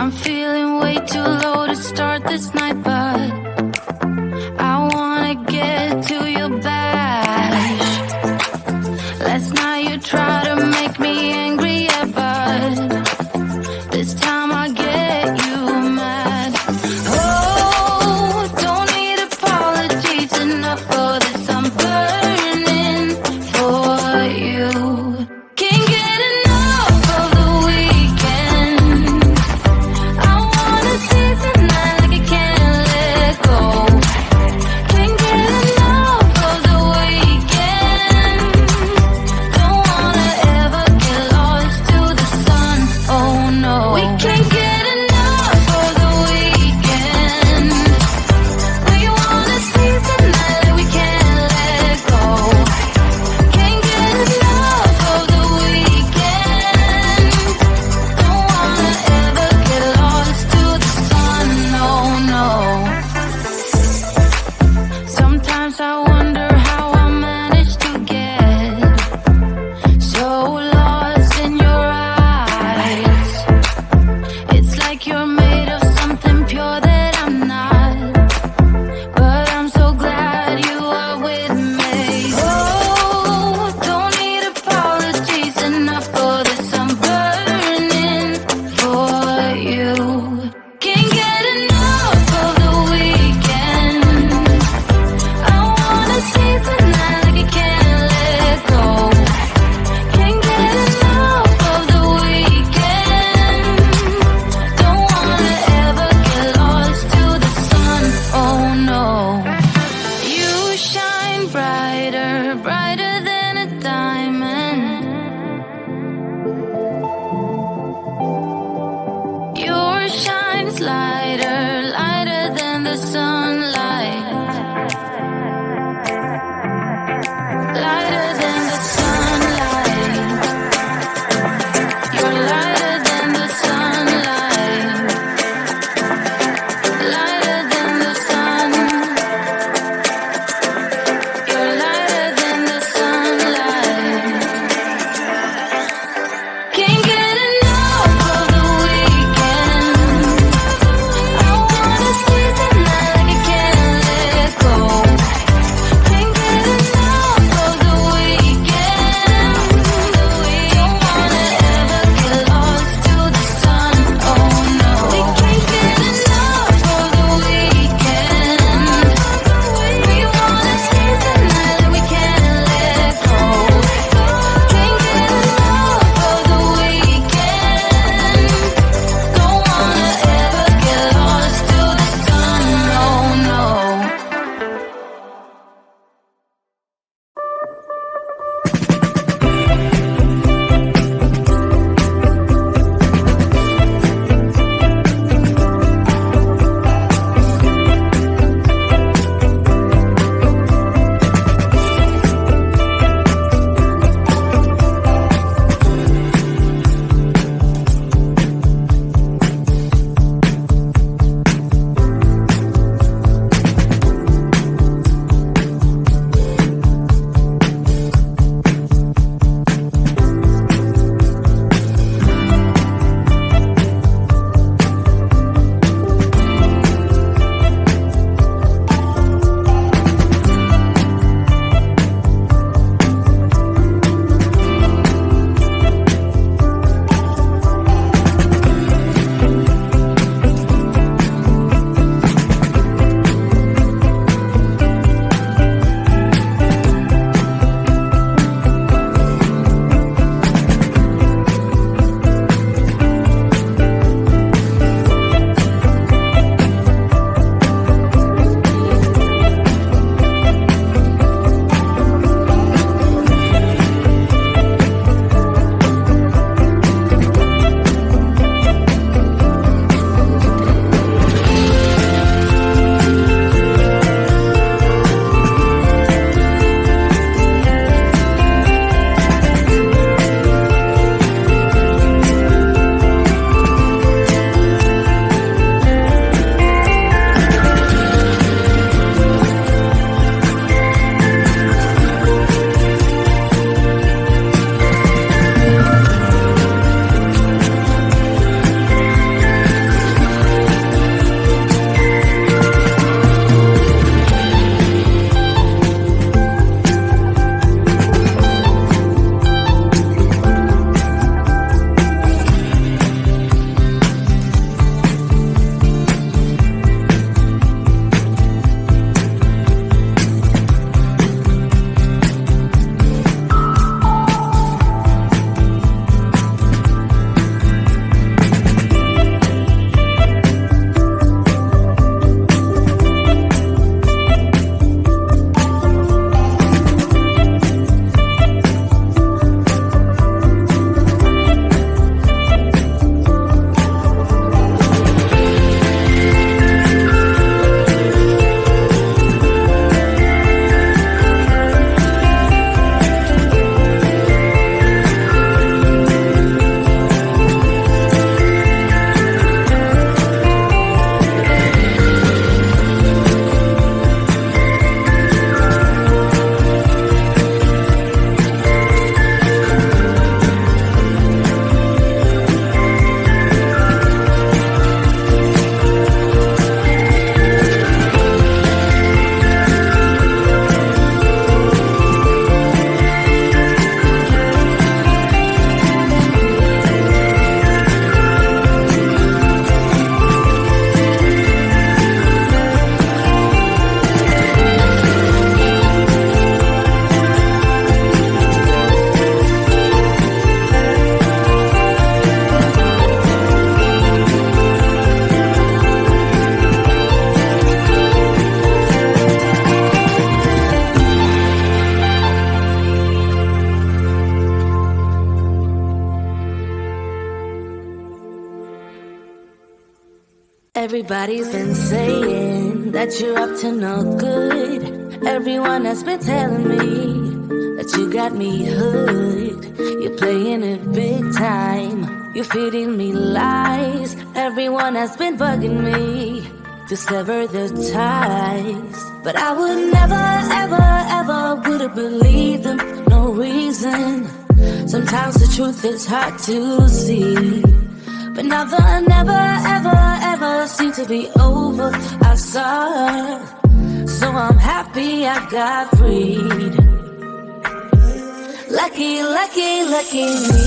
I'm feeling way too low to start this night, but I wanna get to your back. Last night you tried to make me angry, yeah, but this time I get you mad. Oh, don't need apologies, enough for this. I'm burning for you. Can't get enough of the weekend. I wanna seize the night like I can't let go. Can't get enough of the weekend. Don't wanna ever get lost to the sun. Oh no, we can't get enough. Everybody's been saying that you're up to no good. Everyone has been telling me that you got me hooked. You're playing it big time. You're feeding me lies. Everyone has been bugging me to sever the ties. But I would never, ever, ever would have believed them. No reason. Sometimes the truth is hard to see. But now the never, ever, ever seemed to be over. I saw her, so I'm happy I got freed. Lucky, lucky, lucky me.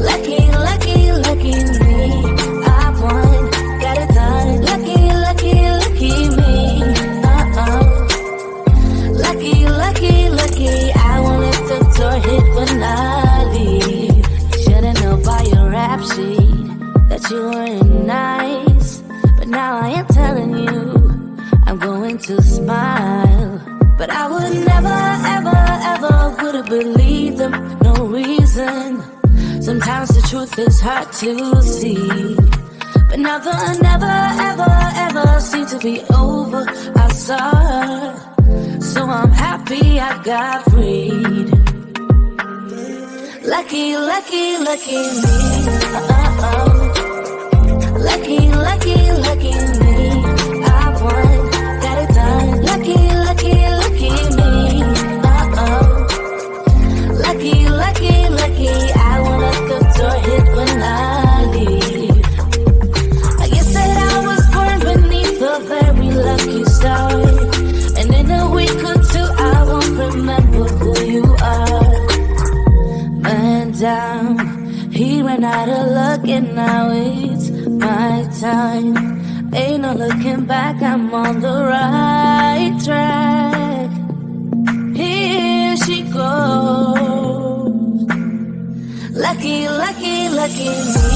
Lucky, lucky, lucky me. I won, got it done. Lucky, lucky, lucky me. Lucky, lucky, lucky. I won't let the door hit when I leave. Should've known by your rap sheet that you weren't nice. But now I am telling you, I'm going to smile. But I would never, ever, ever would have believed them. No reason. Sometimes the truth is hard to see. But now the never, ever, ever seemed to be over. I saw her, so I'm happy I got freed. Lucky, lucky, lucky me. Lucky, lucky, lucky me. I won, got it done. Lucky, lucky, lucky me. Lucky, lucky, lucky. I won't let the door hit when I leave. I guess that I was born beneath a very lucky star. And in a week or two I won't remember who you are. Man down, he ran out of luck and now it's my time. Ain't no looking back, I'm on the right track. Here she goes. Lucky, lucky, lucky me.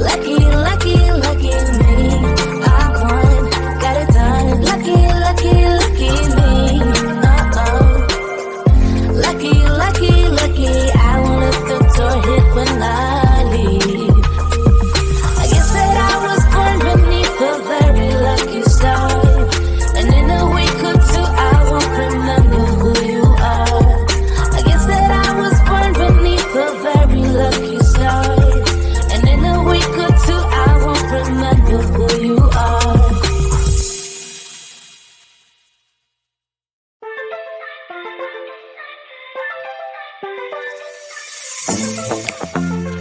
Lucky, lucky, lucky me. I won, got it done. Lucky, lucky, lucky me. Lucky, lucky, lucky. I won't let the door hit when I leave. I guess that I was born beneath a very lucky star. And in a week or two I won't remember who you are. I guess that I was born beneath a very lucky star. And in a week or two I won't remember who you are.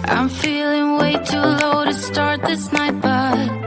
I'm feeling way too low to start this night, but